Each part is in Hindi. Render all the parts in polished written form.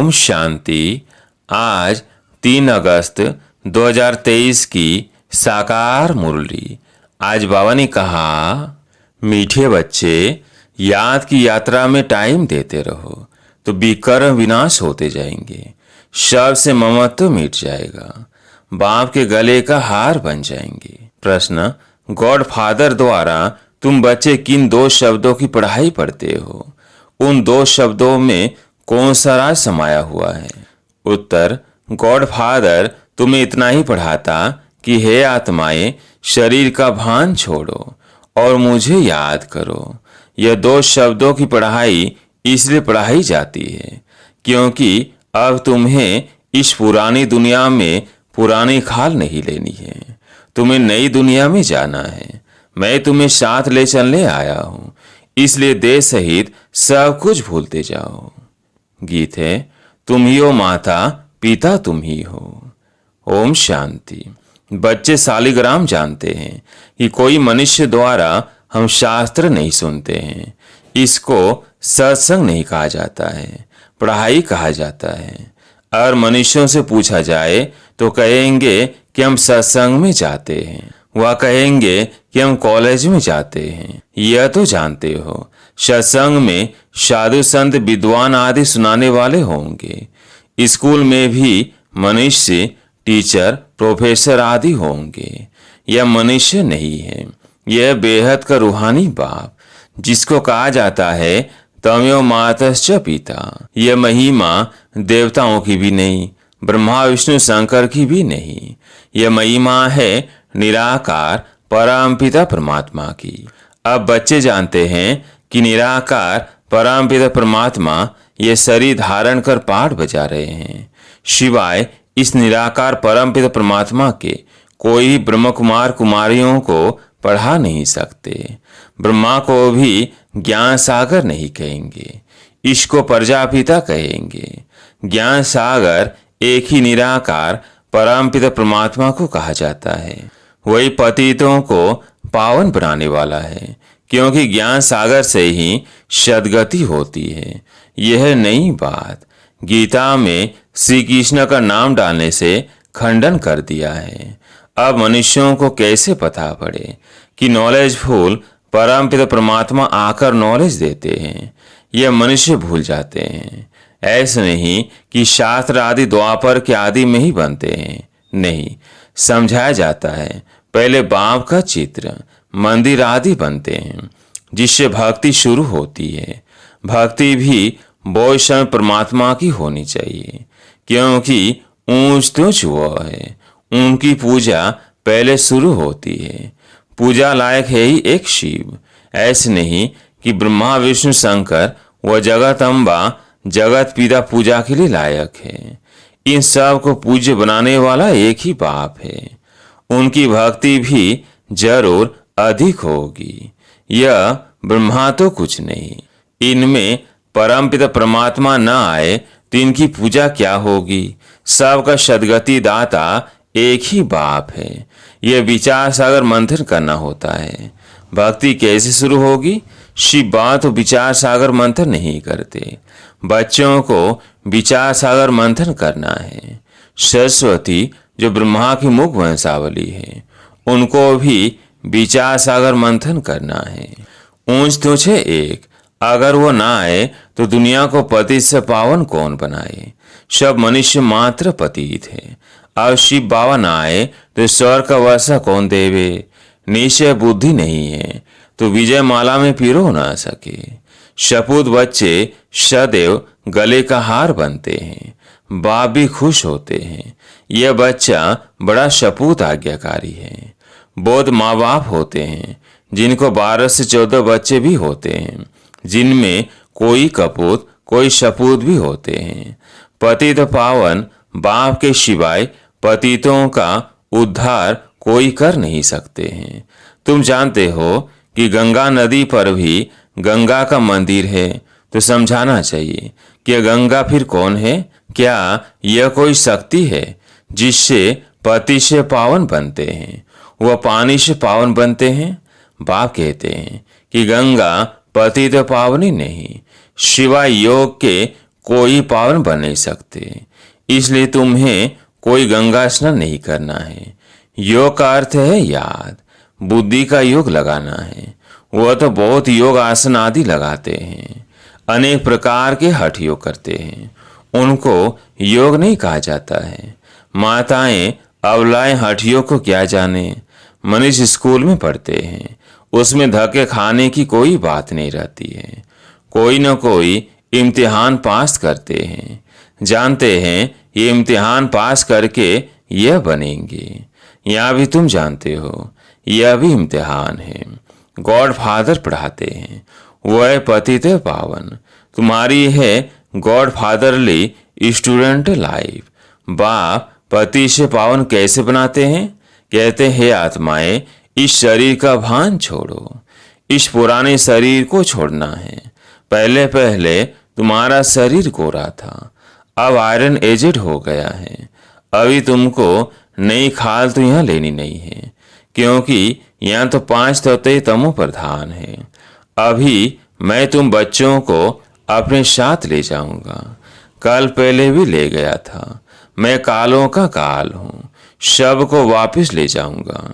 ओम शांति। आज 3 अगस्त 2023 की साकार मुरली। आज बाबा ने कहा, मीठे बच्चे, याद की यात्रा में टाइम देते रहो तो विकर्म विनाश होते जाएंगे। शव से ममत्व मिट जाएगा, बाप के गले का हार बन जाएंगे। प्रश्न, गॉड फादर द्वारा तुम बच्चे किन 2 शब्दों की पढ़ाई पढ़ते हो? उन 2 शब्दों में कौन सा राज समाया हुआ है? उत्तर, गॉड फादर तुम्हें इतना ही पढ़ाता कि हे आत्माएं, शरीर का भान छोड़ो और मुझे याद करो। यह 2 शब्दों की पढ़ाई इसलिए पढ़ाई जाती है क्योंकि अब तुम्हें इस पुरानी दुनिया में पुरानी खाल नहीं लेनी है, तुम्हें नई दुनिया में जाना है। मैं तुम्हें साथ ले चलने आया हूं, इसलिए देह सहित सब कुछ भूलते जाओ। गीत है, तुम ही हो माता, पिता तुम ही हो। ओम शांति। बच्चे शालिग्राम जानते हैं कि कोई मनुष्य द्वारा हम शास्त्र नहीं सुनते हैं। इसको सत्संग नहीं कहा जाता है, पढ़ाई कहा जाता है। और मनुष्यों से पूछा जाए तो कहेंगे कि हम सत्संग में जाते हैं, वह कहेंगे कि हम कॉलेज में जाते हैं। यह तो जानते हो, सत्संग में साधु संत विद्वान आदि सुनाने वाले होंगे। स्कूल में भी मनुष्य टीचर प्रोफेसर आदि होंगे। यह मनुष्य नहीं है, यह बेहद का रूहानी बाप, जिसको कहा जाता है तमेव मातश्च पिता। यह महिमा देवताओं की भी नहीं, ब्रह्मा विष्णु शंकर की भी नहीं। यह महिमा है निराकार परमपिता परमात्मा की। अब बच्चे जानते हैं कि निराकार परमपिता परमात्मा ये शरीर धारण कर पाठ बजा रहे हैं। शिवाय इस निराकार परमपिता परमात्मा के कोई ब्रह्म कुमार कुमारियों को पढ़ा नहीं सकते। ब्रह्मा को भी ज्ञान सागर नहीं कहेंगे, इसको प्रजापिता कहेंगे। ज्ञान सागर एक ही निराकार परमपिता परमात्मा को कहा जाता है। वही पतितों को पावन बनाने वाला है, क्योंकि ज्ञान सागर से ही सद्गति होती है। यह नई बात गीता में श्री कृष्ण का नाम डालने से खंडन कर दिया है। अब मनुष्यों को कैसे पता पड़े कि नॉलेजफुल परमपिता परमात्मा आकर नॉलेज देते हैं? यह मनुष्य भूल जाते हैं। ऐसे नहीं कि शास्त्र आदि द्वापर के आदि में ही बनते हैं, नहीं, समझाया जाता है। पहले बाप का चित्र, मंदिर आदि बनते हैं, जिससे भक्ति शुरू होती है। भक्ति भी वैष्णव परमात्मा की होनी चाहिए, क्योंकि ऊंच तुच्छ वो है, उनकी पूजा पहले शुरू होती है। पूजा लायक है ही एक शिव। ऐसे नहीं कि ब्रह्मा विष्णु शंकर व जगत अम्बा जगत पिता पूजा के लिए लायक है। इन सब को पूज्य बनाने वाला एक ही बाप है। उनकी भक्ति भी जरूर अधिक होगी। यह ब्रह्मा तो कुछ नहीं। इनमें परमपिता परमात्मा न आए तो इनकी पूजा क्या होगी? सबका सद्गति दाता एक ही बाप है। यह विचार सागर मंथन करना होता है। भक्ति कैसे शुरू होगी? शिव बात तो विचार सागर मंथन नहीं करते। बच्चों को विचार सागर मंथन करना है। सरस्वती जो ब्रह्मा की मुख वंशावली है, उनको भी विचार सागर मंथन करना है। ऊंच तुच्छ है एक, अगर वो ना आए तो दुनिया को पतित से पावन कौन बनाए? सब मनुष्य मात्र पतित है। अब शिव बाबा ना आए तो स्वर्ग का वर्षा कौन देवे? निश्चय बुद्धि नहीं है तो विजय माला में पिरो ना सके। सपूत बच्चे सदैव गले का हार बनते हैं, बाप भी खुश होते हैं। यह बच्चा बड़ा सपूत आज्ञाकारी है। बौद्ध माँ बाप होते हैं जिनको 12 से 14 बच्चे भी होते हैं, जिनमें कोई कपूत कोई सपूत भी होते हैं। पतित पावन बाप के सिवाय पतितों का उद्धार कोई कर नहीं सकते हैं। तुम जानते हो कि गंगा नदी पर भी गंगा का मंदिर है, तो समझाना चाहिए कि गंगा फिर कौन है? क्या यह कोई शक्ति है जिससे पति से पावन बनते हैं, वह पानी से पावन बनते हैं? बाप कहते हैं कि गंगा पति तो पावनी नहीं, शिवाय योग के कोई पावन बन नहीं सकते। इसलिए तुम्हें कोई गंगा स्नान नहीं करना है। योग का अर्थ है याद, बुद्धि का योग लगाना है। वह तो बहुत योग आसन आदि लगाते हैं, अनेक प्रकार के हठ योग करते हैं, उनको योग नहीं कहा जाता है। माताएं अबलाएं हठ योग को क्या जाने। मनुष्य स्कूल में पढ़ते हैं, उसमें धक्के खाने की कोई बात नहीं रहती है। कोई न कोई इम्तिहान पास करते हैं, जानते हैं ये इम्तिहान पास करके यह बनेंगे। यहाँ भी तुम जानते हो यह भी इम्तिहान है। गॉड फादर पढ़ाते हैं, वह पतित पावन। तुम्हारी है गॉड फादरली स्टूडेंट लाइफ। बाप पति से पावन कैसे बनाते हैं? कहते हैं आत्माएं, इस शरीर का भान छोड़ो, इस पुराने शरीर को छोड़ना है। पहले पहले तुम्हारा शरीर गोरा था, अब आयरन एजेड हो गया है। अभी तुमको नई खाल तो यहाँ लेनी नहीं है, क्योंकि यहाँ तो 5 तत्व तमो प्रधान है। अभी मैं तुम बच्चों को अपने साथ ले जाऊंगा। कल पहले भी ले गया था। मैं कालों का काल हूँ, शव को वापस ले जाऊंगा,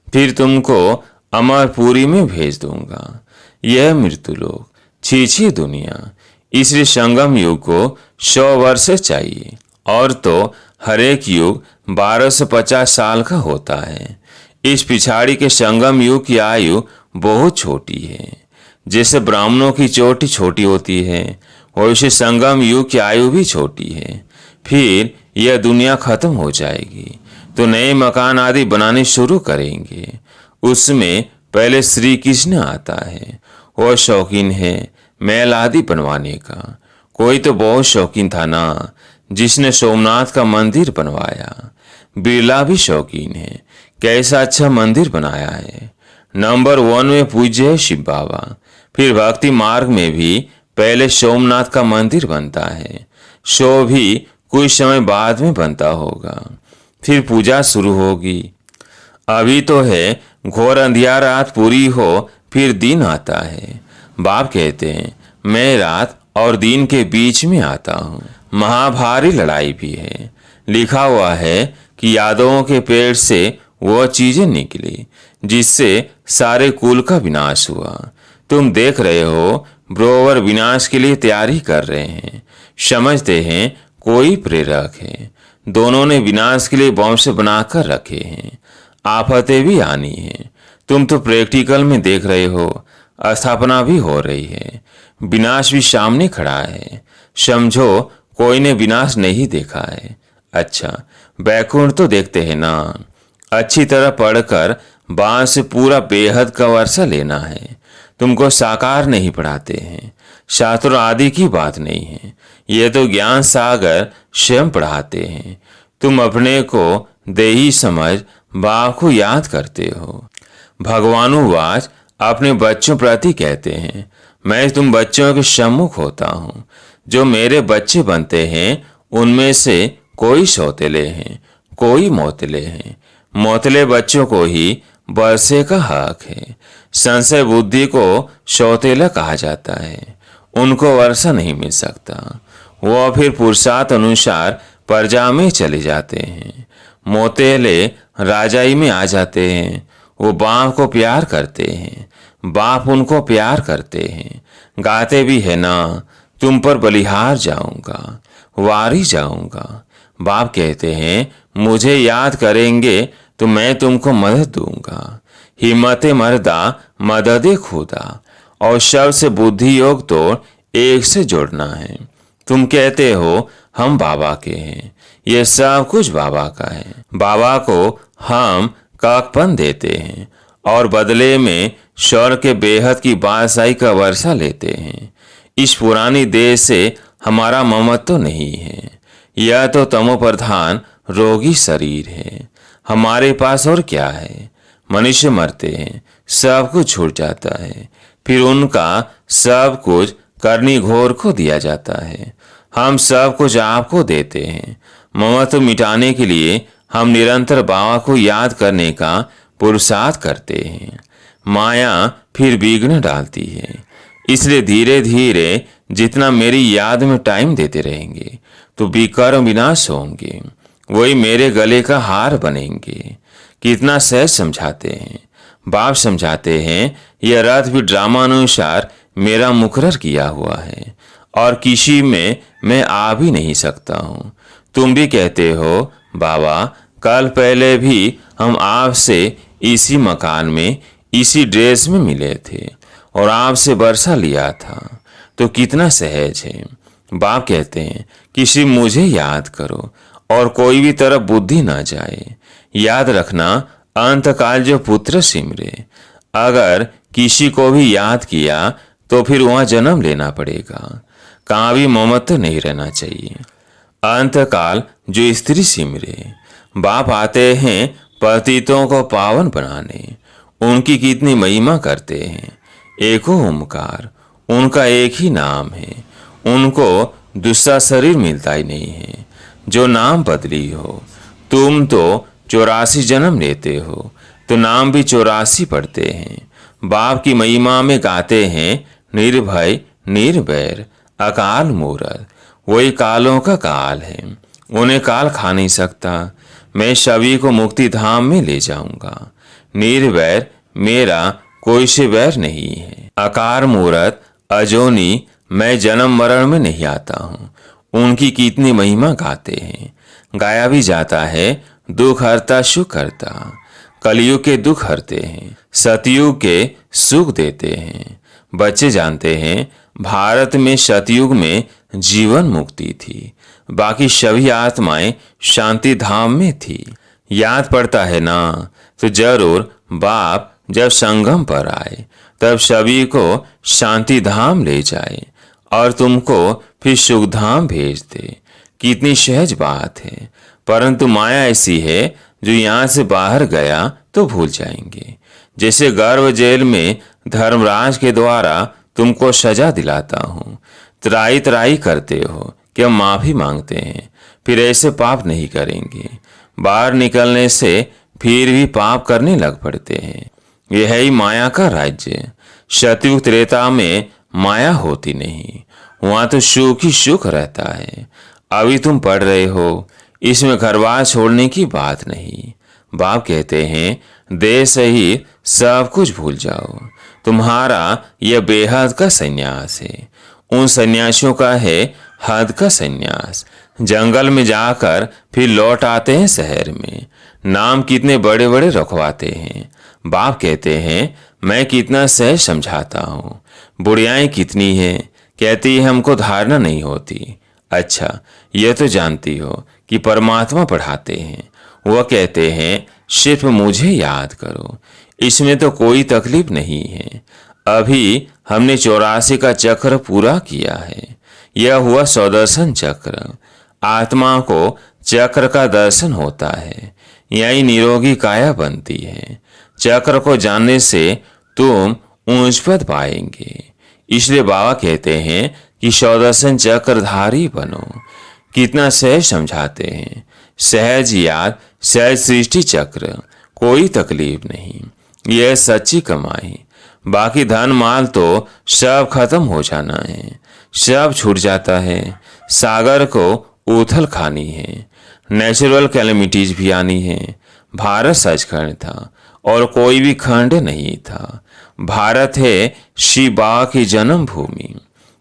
फिर तुमको अमरपुरी में भेज दूंगा। यह मृत्यु लोक, छी दुनिया। इसलिए संगम युग को 100 वर्ष चाहिए, और तो हर एक युग 1250 साल का होता है। इस पिछाड़ी के संगम युग की आयु बहुत छोटी है। जैसे ब्राह्मणों की चोटी छोटी होती है, वैसे संगम युग की आयु भी छोटी है। फिर यह दुनिया खत्म हो जाएगी तो नए मकान आदि बनाने शुरू करेंगे। उसमें पहले श्री कृष्ण आता है। वह शौकीन है महल आदि बनवाने का। कोई तो बहुत शौकीन था ना, जिसने सोमनाथ का मंदिर बनवाया। बिरला भी शौकीन है, कैसा अच्छा मंदिर बनाया है। नंबर 1 में पूज्य है शिव बाबा। फिर भक्ति मार्ग में भी पहले सोमनाथ का मंदिर बनता है, शो भी कुछ समय बाद में बनता होगा। फिर पूजा शुरू होगी। अभी तो है घोर अंधियार, रात पूरी हो फिर दिन आता है। बाप कहते हैं मैं रात और दिन के बीच में आता हूँ। महाभारी लड़ाई भी है। लिखा हुआ है कि यादवों के पेट से वह चीजें निकली जिससे सारे कुल का विनाश हुआ। तुम देख रहे हो ब्रोवर विनाश के लिए तैयारी कर रहे हैं। समझते हैं कोई प्रेरक है। दोनों ने विनाश के लिए बॉम्ब बनाकर रखे हैं। आफतें भी आनी है। तुम तो प्रैक्टिकल में देख रहे हो, स्थापना भी हो रही है। विनाश भी सामने खड़ा है। समझो कोई ने विनाश नहीं देखा है। अच्छा, बैकुंठ तो देखते हैं ना। अच्छी तरह पढ़कर बांस से पूरा बेहद का वर्षा लेना है। तुमको साकार नहीं पढ़ाते हैं, शास्त्रों आदि की बात नहीं है। ये तो ज्ञान सागर स्वयं पढ़ाते हैं। तुम अपने को देही समझ बाप को याद करते हो। भगवानुवाच अपने बच्चों प्रति कहते हैं, मैं तुम बच्चों के सम्मुख होता हूँ। जो मेरे बच्चे बनते हैं उनमें से कोई सौतेले हैं, कोई मोतले हैं। मोतले बच्चों को ही वर्षे का हक है। संशय बुद्धि को सौतेला कहा जाता है। उनको वर्षा नहीं मिल सकता। वह फिर पुरुषार्थ अनुसार प्रजा में चले जाते हैं। मोतेले राजाई में आ जाते हैं। वो बाप को प्यार करते हैं, बाप उनको प्यार करते हैं। गाते भी है ना, तुम पर बलिहार जाऊंगा, वारी जाऊंगा। बाप कहते हैं मुझे याद करेंगे तो मैं तुमको मदद दूंगा। हिम्मत मर्दा मदद खुदा। और शब्द से बुद्धि योग तो एक से जोड़ना है। तुम कहते हो हम बाबा के हैं, ये सब कुछ बाबा का है। बाबा को हम काकपन देते हैं और बदले में स्वर्ग के बेहद की बादशाही का वर्षा लेते हैं। इस पुरानी देश से हमारा ममत्व तो नहीं है। यह तो तमो प्रधान रोगी शरीर है। हमारे पास और क्या है? मनुष्य मरते हैं, सब कुछ छूट जाता है, फिर उनका सब कुछ करनी घोर को दिया जाता है। हम सब कुछ आपको देते हैं। ममत्व मिटाने के लिए हम निरंतर बाबा को याद करने का पुरुषार्थ करते हैं। माया फिर विघ्न डालती है, इसलिए धीरे धीरे जितना मेरी याद में टाइम देते रहेंगे तो विकर्म विनाश होंगे, वही मेरे गले का हार बनेंगे। कितना सहज समझाते हैं। बाप समझाते हैं यह रथ भी ड्रामा अनुसार मेरा मुकर्रर किया हुआ है और किसी में मैं आ भी नहीं सकता हूँ। तुम भी कहते हो बाबा कल पहले भी हम आपसे इसी मकान में इसी ड्रेस में मिले थे और आपसे बरसा लिया था, तो कितना सहज है। बाप कहते हैं कि सिर्फ मुझे याद करो और कोई भी तरफ बुद्धि ना जाए। याद रखना अंतकाल जो पुत्र सिमरे, अगर किसी को भी याद किया तो फिर वहां जन्म लेना पड़ेगा, कहाँ भी ममत्व नहीं रहना चाहिए। अंतकाल जो स्त्री सिमरे, बाप आते हैं पतितों को पावन बनाने, उनकी कितनी महिमा करते हैं। एको ओमकार, उनका एक ही नाम है, उनको दूसरा शरीर मिलता ही नहीं है जो नाम बदली हो। तुम तो 84 जन्म लेते हो तो नाम भी 84 पढ़ते हैं। बाप की महिमा में गाते हैं निर्भय निर्वैर अकाल मूरत, वही कालों का काल है, उन्हें काल खा नहीं सकता। मैं सभी को मुक्ति धाम में ले जाऊंगा। निर्वैर मेरा कोई से वैर नहीं है। अकार मूरत अजोनी, मैं जन्म मरण में नहीं आता हूँ। उनकी कितनी महिमा गाते हैं। गाया भी जाता है दुख हरता सुख हरता, कलयुग के दुख हरते हैं, सतयुग के सुख देते हैं। बच्चे जानते हैं भारत में सतयुग में जीवन मुक्ति थी, बाकी सभी आत्माएं शांति धाम में थी। याद पड़ता है ना, तो जरूर बाप जब संगम पर आए तब सभी को शांति धाम ले जाए और तुमको फिर सुख धाम भेज दे। कितनी सहज बात है, परंतु माया ऐसी है जो यहाँ से बाहर गया तो भूल जाएंगे। जैसे गर्भ जेल में धर्मराज के द्वारा तुमको सजा दिलाता हूँ, त्राई त्राई करते हो कि हम माफी मांगते हैं, फिर ऐसे पाप नहीं करेंगे। बाहर निकलने से फिर भी पाप करने लग पड़ते हैं। यह ही माया का राज्य। सतयुग त्रेता में माया होती नहीं, वहां तो सुख ही सुख रहता है। अभी तुम पढ़ रहे हो, इसमें घरबार छोड़ने की बात नहीं। बाप कहते हैं देह सहित सब कुछ भूल जाओ। तुम्हारा यह बेहद का संन्यास है। उन सन्यासियों का है हद का संन्यास। जंगल में जाकर फिर लौट आते हैं शहर में, नाम कितने बड़े बड़े रखवाते हैं। बाप कहते हैं मैं कितना सहज समझाता हूँ। बुढ़ियाएं कितनी है, कहती है हमको धारणा नहीं होती। अच्छा, यह तो जानती हो कि परमात्मा पढ़ाते हैं। वह कहते हैं सिर्फ मुझे याद करो, इसमें तो कोई तकलीफ नहीं है। अभी हमने 84 का चक्र पूरा किया है। यह हुआ 100 चक्र। आत्मा को चक्र का दर्शन होता है, यही निरोगी काया बनती है। चक्र को जानने से तुम ऊंच पद पाएंगे। इसलिए बाबा कहते हैं कि 100 चक्रधारी बनो। कितना सहज समझाते हैं। सहज याद, सहज सृष्टि चक्र, कोई तकलीफ नहीं। यह सच्ची कमाई। बाकी धन माल तो सब खत्म हो जाना है, सब छूट जाता है। सागर को उथल खानी है, नेचुरल कैलेमिटीज भी आनी है। भारत सचखंड था और कोई भी खंड नहीं था। भारत है शिव बाबा की जन्म भूमि,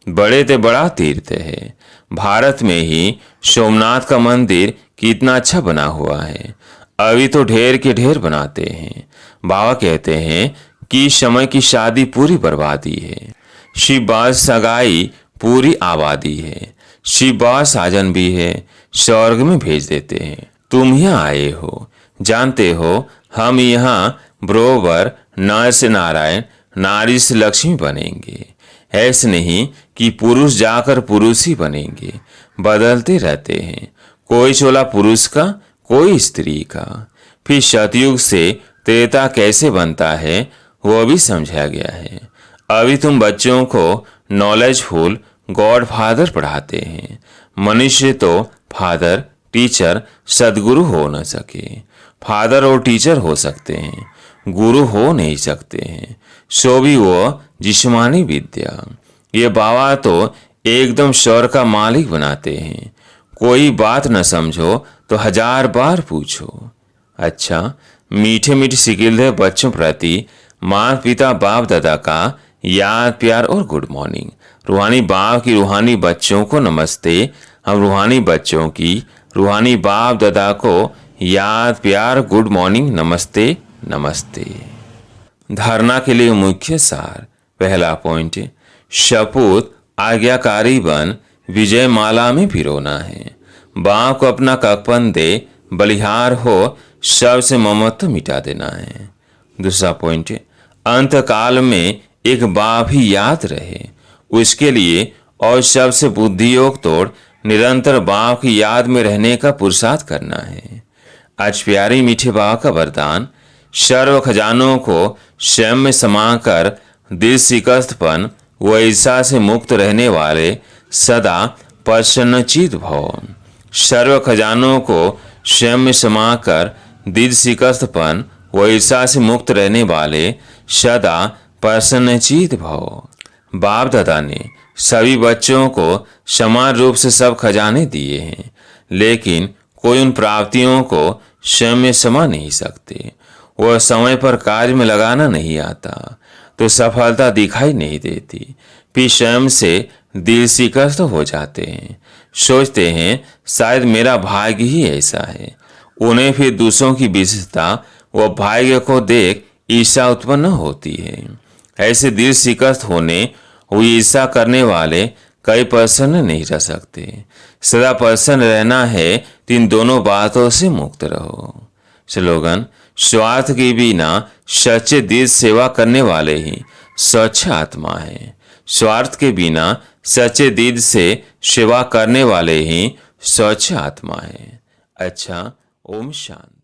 बड़े ते बड़ा तीर्थ है। भारत में ही सोमनाथ का मंदिर कितना अच्छा बना हुआ है। अभी तो ढेर के ढेर बनाते हैं। बाबा कहते हैं कि समय की शादी पूरी बर्बादी है, शिव बाबा सगाई पूरी आबादी है। शिव बाबा साजन भी है, स्वर्ग में भेज देते हैं। तुम यहाँ आए हो, जानते हो हम यहाँ बरोबर नर से नारायण, नारी से लक्ष्मी बनेंगे। ऐसे नहीं कि पुरुष जाकर पुरुष ही बनेंगे, बदलते रहते हैं। कोई चोला पुरुष का, कोई स्त्री का। फिर सतयुग से त्रेता कैसे बनता है वो भी समझा गया है। अभी तुम बच्चों को नॉलेजफुल गॉड फादर पढ़ाते हैं। मनुष्य तो फादर, टीचर, सदगुरु हो न सके। फादर और टीचर हो सकते हैं, गुरु हो नहीं सकते हैं। सो भी वो जिस्मानी विद्या। ये बाबा तो एकदम स्वर का मालिक बनाते हैं। कोई बात न समझो तो 1000 बार पूछो। अच्छा, मीठे मीठे सिकिलधे बच्चों प्रति माता पिता बाप दादा का याद प्यार और गुड मॉर्निंग। रूहानी बाप की रूहानी बच्चों को नमस्ते। हम रूहानी बच्चों की रूहानी बाप दादा को याद प्यार गुड मॉर्निंग नमस्ते नमस्ते। धारणा के लिए मुख्य सार। पहला पॉइंट, शपूत आज्ञाकारी बन विजय माला में पिरोना है। बाप को अपना कपन दे, बलिहार हो, सबसे ममत्व मिटा देना है। दूसरा पॉइंट, अंत काल में एक बाप ही याद रहे, उसके लिए और सबसे बुद्धि योग तोड़ निरंतर बाप की याद में रहने का पुरुषार्थ करना है। आज प्यारी मीठे बाप का वरदान, सर्व खजानों को स्वयं में समाकर दिल शिकस्तपन व ईर्षा से मुक्त रहने वाले सदा प्रसन्नचित भव। सर्व खजानों को स्वयं में समाकर दिल शिकस्तपन व ईर्षा से मुक्त रहने वाले सदा प्रसन्नचित भव। बाप दादा ने सभी बच्चों को समान रूप से सब खजाने दिए हैं, लेकिन कोई उन प्राप्तियों को स्वयं में समा नहीं सकते। वह समय पर कार्य में लगाना नहीं आता तो सफलता दिखाई नहीं देती, फिर स्वयं से दिल शिकस्त हो जाते हैं। सोचते हैं शायद मेरा भाग्य ही ऐसा है। उन्हें फिर दूसरों की विशेषता व भाग्य को देख ईर्ष्या उत्पन्न होती है। ऐसे दिल शिकस्त होने हुई ईर्ष्या करने वाले कई प्रसन्न नहीं रह सकते। सदा प्रसन्न रहना है तो इन दोनों बातों से मुक्त रहो। स्लोगन, स्वार्थ के बिना सच्चे दिल सेवा करने वाले ही स्वच्छ आत्मा है। स्वार्थ के बिना सच्चे दिल से सेवा करने वाले ही स्वच्छ आत्मा है। अच्छा, ओम शांति।